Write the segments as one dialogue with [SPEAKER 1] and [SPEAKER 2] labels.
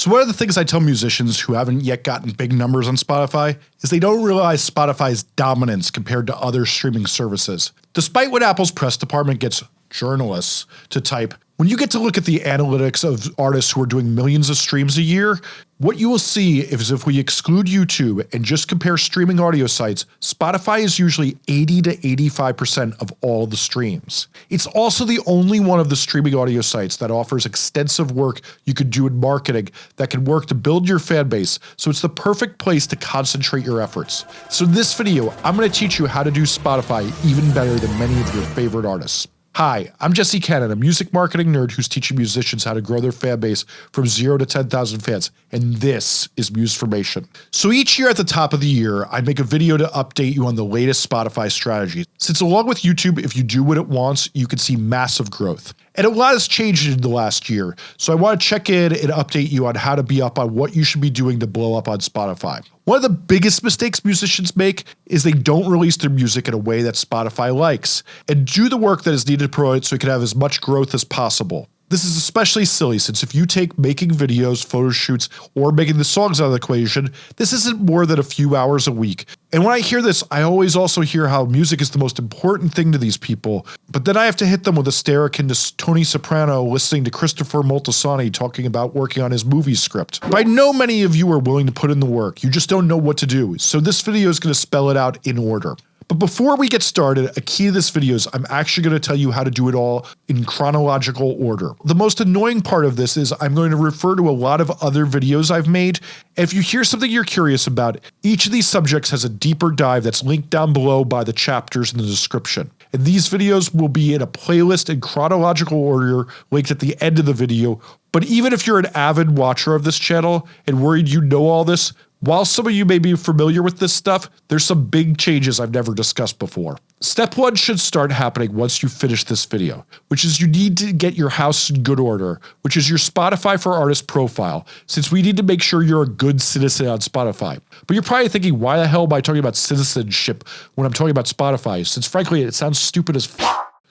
[SPEAKER 1] So one of the things I tell musicians who haven't yet gotten big numbers on Spotify is they don't realize Spotify's dominance compared to other streaming services. Despite what Apple's press department gets journalists to type, when you get to look at the analytics of artists who are doing millions of streams a year, what you will see is if we exclude YouTube and just compare streaming audio sites, Spotify is usually 80 to 85% of all the streams. It's also the only one of the streaming audio sites that offers extensive work you could do in marketing that can work to build your fan base, so it's the perfect place to concentrate your efforts. So in this video, I'm going to teach you how to do Spotify even better than many of your favorite artists. Hi, I'm Jesse Cannon, a music marketing nerd who's teaching musicians how to grow their fan base from 0 to 10,000 fans, and this is Musformation. So each year at the top of the year, I make a video to update you on the latest Spotify strategies. Since along with YouTube, if you do what it wants, you can see massive growth. And a lot has changed in the last year, so I want to check in and update you on how to be up on what you should be doing to blow up on Spotify. One of the biggest mistakes musicians make is they don't release their music in a way that Spotify likes, and do the work that is needed to promote so it can have as much growth as possible. This is especially silly since if you take making videos, photo shoots, or making the songs out of the equation, this isn't more than a few hours a week. And when I hear this, I always also hear how music is the most important thing to these people, but then I have to hit them with a stare akin to Tony Soprano listening to Christopher Moltisanti talking about working on his movie script. But I know many of you are willing to put in the work, you just don't know what to do, so this video is going to spell it out in order. But before we get started, a key to this video is I'm actually going to tell you how to do it all in chronological order. The most annoying part of this is I'm going to refer to a lot of other videos I've made, and if you hear something you're curious about, each of these subjects has a deeper dive that's linked down below by the chapters in the description. And these videos will be in a playlist in chronological order linked at the end of the video, but even if you're an avid watcher of this channel and worried you know all this, while some of you may be familiar with this stuff, there's some big changes I've never discussed before. Step 1 should start happening once you finish this video, which is you need to get your house in good order, which is your Spotify for Artists profile, since we need to make sure you're a good citizen on Spotify. But you're probably thinking, why the hell am I talking about citizenship when I'm talking about Spotify, since frankly it sounds stupid as f***.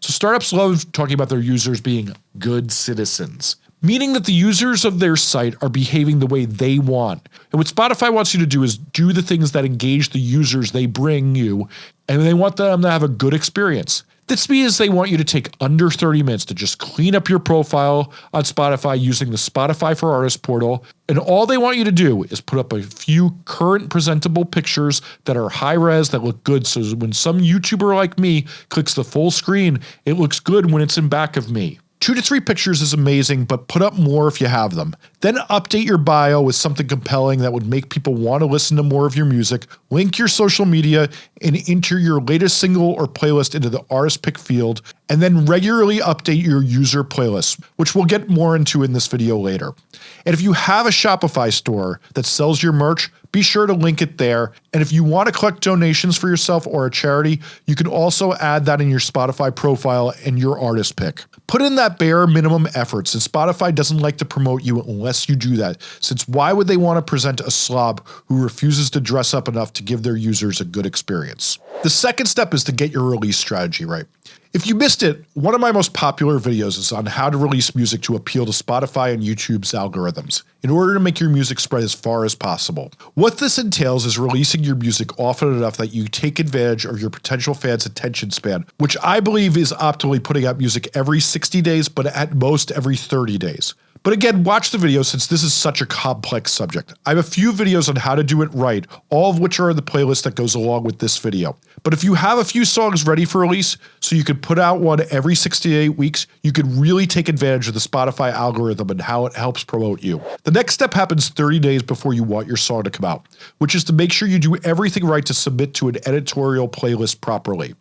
[SPEAKER 1] So startups love talking about their users being good citizens, meaning that the users of their site are behaving the way they want. And what Spotify wants you to do is do the things that engage the users they bring you, and they want them to have a good experience. This means they want you to take under 30 minutes to just clean up your profile on Spotify using the Spotify for Artists portal, and all they want you to do is put up a few current presentable pictures that are high res that look good, so when some YouTuber like me clicks the full screen, it looks good when it's in back of me. 2 to 3 pictures is amazing, but put up more if you have them. Then update your bio with something compelling that would make people want to listen to more of your music, link your social media, and enter your latest single or playlist into the artist pick field, and then regularly update your user playlists, which we'll get more into in this video later. And if you have a Shopify store that sells your merch, be sure to link it there. And if you want to collect donations for yourself or a charity, you can also add that in your Spotify profile and your artist pick. Put in that bare minimum effort, since Spotify doesn't like to promote you unless you do that, since why would they want to present a slob who refuses to dress up enough to give their users a good experience? The second step is to get your release strategy right. If you missed it, one of my most popular videos is on how to release music to appeal to Spotify and YouTube's algorithms, in order to make your music spread as far as possible. What this entails is releasing your music often enough that you take advantage of your potential fans' attention span, which I believe is optimally putting out music every 60 days, but at most every 30 days. But again, watch the video since this is such a complex subject. I have a few videos on how to do it right, all of which are in the playlist that goes along with this video. But if you have a few songs ready for release, so you could put out one every 6 to 8 weeks, you could really take advantage of the Spotify algorithm and how it helps promote you. The next step happens 30 days before you want your song to come out, which is to make sure you do everything right to submit to an editorial playlist properly.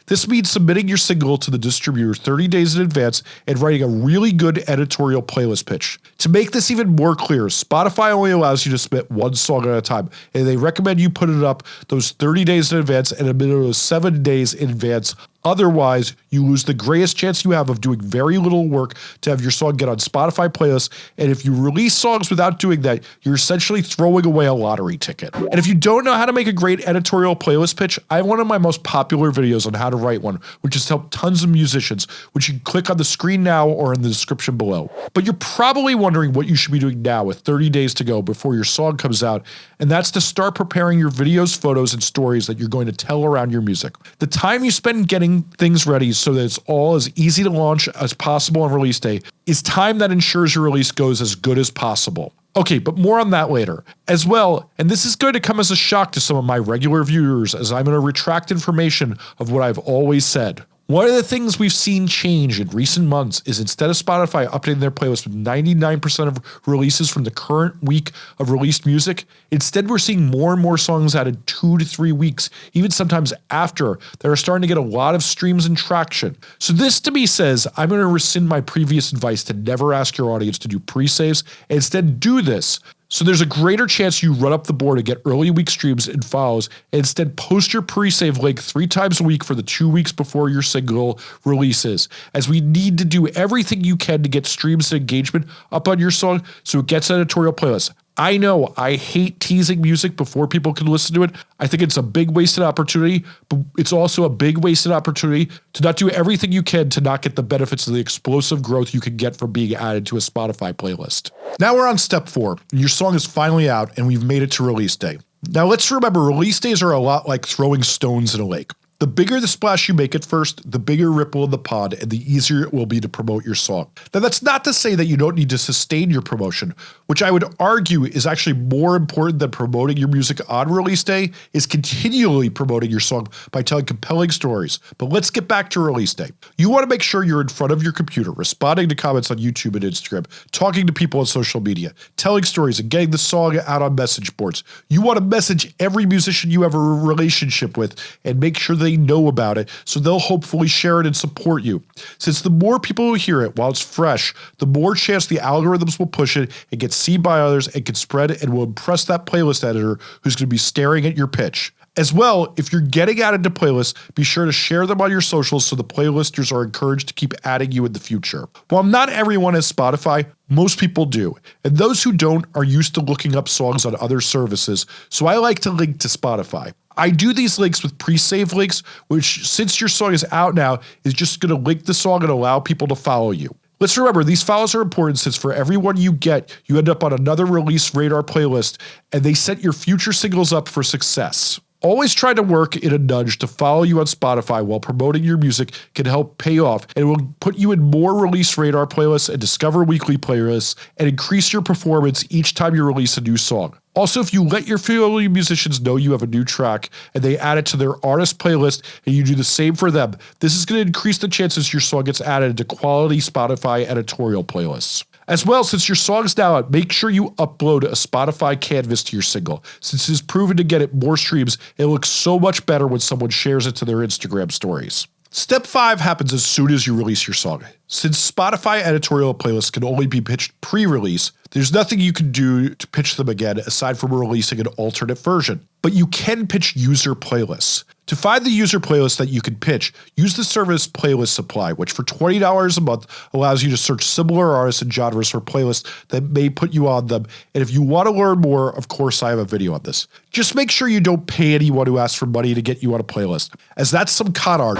[SPEAKER 1] This means submitting your single to the distributor 30 days in advance and writing a really good editorial playlist pitch. To make this even more clear, Spotify only allows you to submit one song at a time, and they recommend you put it up those 30 days in advance and a minimum of 7 days in advance Otherwise, you lose the greatest chance you have of doing very little work to have your song get on Spotify playlists, and if you release songs without doing that, you're essentially throwing away a lottery ticket. And if you don't know how to make a great editorial playlist pitch, I have one of my most popular videos on how to write one, which has helped tons of musicians, which you can click on the screen now or in the description below. But you're probably wondering what you should be doing now with 30 days to go before your song comes out, and that's to start preparing your videos, photos, and stories that you're going to tell around your music. The time you spend getting things ready so that it's all as easy to launch as possible on release day is time that ensures your release goes as good as possible. Okay, but more on that later. As well, and this is going to come as a shock to some of my regular viewers as I'm going to retract information of what I've always said. One of the things we've seen change in recent months is instead of Spotify updating their playlist with 99% of releases from the current week of released music, instead we're seeing more and more songs added 2 to 3 weeks, even sometimes after, that are starting to get a lot of streams and traction. So this to me says I'm going to rescind my previous advice to never ask your audience to do pre-saves and instead do this. So there's a greater chance you run up the board and get early week streams and follows, and instead post your pre-save link 3 times a week for the 2 weeks before your single releases, as we need to do everything you can to get streams and engagement up on your song so it gets editorial playlists. I know I hate teasing music before people can listen to it. I think it's a big wasted opportunity, but it's also a big wasted opportunity to not do everything you can to not get the benefits of the explosive growth you can get from being added to a Spotify playlist. Now we're on step 4, and your song is finally out and we've made it to release day. Now let's remember, release days are a lot like throwing stones in a lake. The bigger the splash you make at first, the bigger ripple in the pond and the easier it will be to promote your song. Now that's not to say that you don't need to sustain your promotion, which I would argue is actually more important than promoting your music on release day is continually promoting your song by telling compelling stories. But let's get back to release day. You want to make sure you're in front of your computer, responding to comments on YouTube and Instagram, talking to people on social media, telling stories and getting the song out on message boards. You want to message every musician you have a relationship with and make sure they know about it so they'll hopefully share it and support you. Since the more people who hear it while it's fresh, the more chance the algorithms will push it and get seen by others and can spread and will impress that playlist editor who's going to be staring at your pitch. As well, if you're getting added to playlists, be sure to share them on your socials so the playlisters are encouraged to keep adding you in the future. While not everyone has Spotify, most people do, and those who don't are used to looking up songs on other services, so I like to link to Spotify. I do these links with pre-save links, which since your song is out now, is just going to link the song and allow people to follow you. Let's remember, these follows are important since for every one you get, you end up on another release radar playlist, and they set your future singles up for success. Always try to work in a nudge to follow you on Spotify while promoting your music can help pay off, and it will put you in more release radar playlists and discover weekly playlists and increase your performance each time you release a new song. Also, if you let your fellow musicians know you have a new track and they add it to their artist playlist and you do the same for them, this is going to increase the chances your song gets added to quality Spotify editorial playlists. As well, since your song's now out, make sure you upload a Spotify canvas to your single. Since it is proven to get it more streams, it looks so much better when someone shares it to their Instagram stories. Step 5 happens as soon as you release your song. Since Spotify editorial playlists can only be pitched pre-release, there's nothing you can do to pitch them again aside from releasing an alternate version. But you can pitch user playlists. To find the user playlist that you can pitch, use the service Playlist Supply, which for $20 a month allows you to search similar artists and genres for playlists that may put you on them. And if you want to learn more, of course I have a video on this. Just make sure you don't pay anyone who asks for money to get you on a playlist, as that's some con art,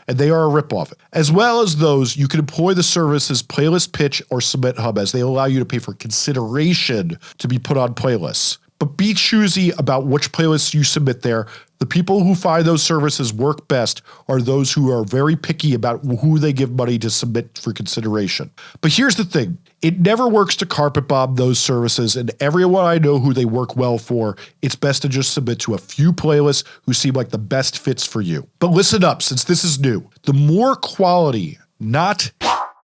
[SPEAKER 1] and they are a ripoff. As well as those, you can employ the services Playlist Pitch or Submit Hub, as they allow you to pay for consideration to be put on playlists. But be choosy about which playlists you submit there. The people who find those services work best are those who are very picky about who they give money to submit for consideration. But here's the thing, it never works to carpet bomb those services, and everyone I know who they work well for, it's best to just submit to a few playlists who seem like the best fits for you. But listen up, since this is new, the more quality, not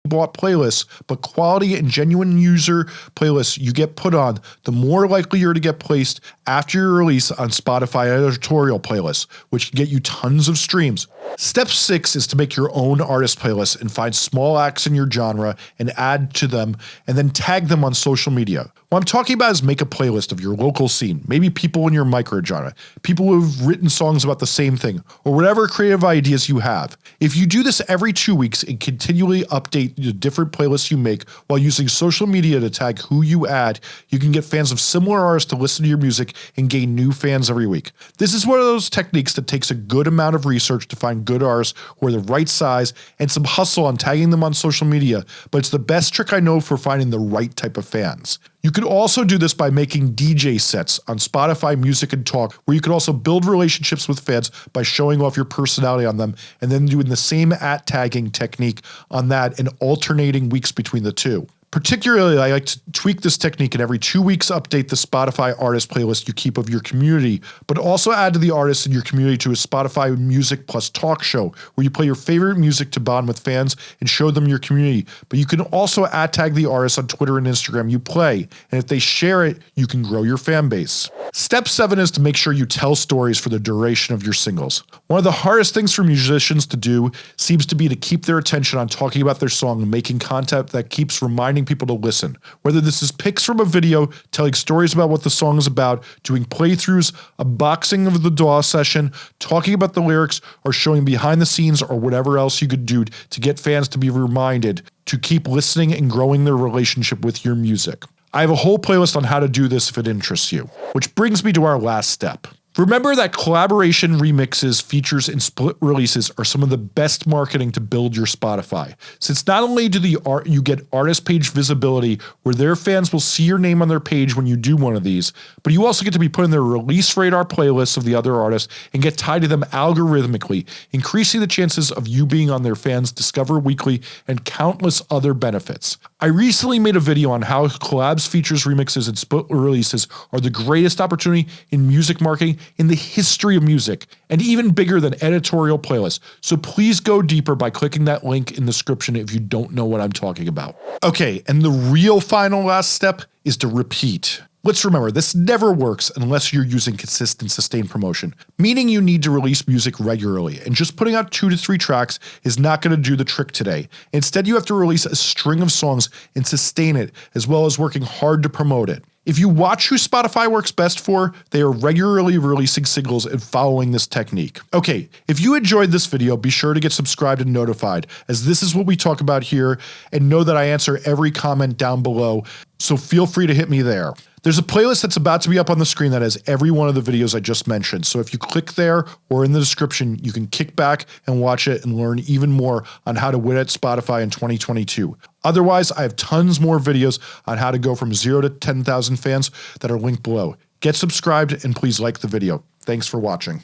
[SPEAKER 1] bought playlists, but quality and genuine user playlists you get put on, the more likely you're to get placed after your release on Spotify editorial playlists, which can get you tons of streams. Step 6 is to make your own artist playlists and find small acts in your genre and add to them and then tag them on social media. What I'm talking about is make a playlist of your local scene, maybe people in your microgenre, people who have written songs about the same thing, or whatever creative ideas you have. If you do this every 2 weeks and continually update the different playlists you make while using social media to tag who you add, you can get fans of similar artists to listen to your music and gain new fans every week. This is one of those techniques that takes a good amount of research to find good artists who are the right size and some hustle on tagging them on social media, but it's the best trick I know for finding the right type of fans. You could also do this by making DJ sets on Spotify Music and Talk, where you could also build relationships with fans by showing off your personality on them and then doing the same @tagging technique on that and alternating weeks between the two. Particularly, I like to tweak this technique and every 2 weeks update the Spotify artist playlist you keep of your community, but also add to the artists in your community to a Spotify Music plus Talk show where you play your favorite music to bond with fans and show them your community. But you can also @tag the artists on Twitter and Instagram you play, and if they share it, you can grow your fan base. Step 7 is to make sure you tell stories for the duration of your singles. One of the hardest things for musicians to do seems to be to keep their attention on talking about their song and making content that keeps reminding people to listen. Whether this is pics from a video, telling stories about what the song is about, doing playthroughs, a boxing of the DAW session, talking about the lyrics, or showing behind the scenes or whatever else you could do to get fans to be reminded to keep listening and growing their relationship with your music. I have a whole playlist on how to do this if it interests you. Which brings me to our last step. Remember that collaboration, remixes, features, and split releases are some of the best marketing to build your Spotify. Since not only do you get artist page visibility where their fans will see your name on their page when you do one of these, but you also get to be put in their release radar playlists of the other artists and get tied to them algorithmically, increasing the chances of you being on their fans' Discover Weekly and countless other benefits. I recently made a video on how collabs, features, remixes, and split releases are the greatest opportunity in music marketing in the history of music, and even bigger than editorial playlists. So please go deeper by clicking that link in the description if you don't know what I'm talking about. Okay, and the real final last step is to repeat. Let's remember, this never works unless you're using consistent, sustained promotion, meaning you need to release music regularly, and just putting out 2 to 3 tracks is not going to do the trick today. Instead, you have to release a string of songs and sustain it, as well as working hard to promote it. If you watch who Spotify works best for, they are regularly releasing singles and following this technique. Okay, if you enjoyed this video, be sure to get subscribed and notified, as this is what we talk about here, and know that I answer every comment down below, so feel free to hit me there. There's a playlist that's about to be up on the screen that has every one of the videos I just mentioned, so if you click there or in the description, you can kick back and watch it and learn even more on how to win at Spotify in 2022. Otherwise, I have tons more videos on how to go from 0 to 10,000 fans that are linked below. Get subscribed and please like the video. Thanks for watching.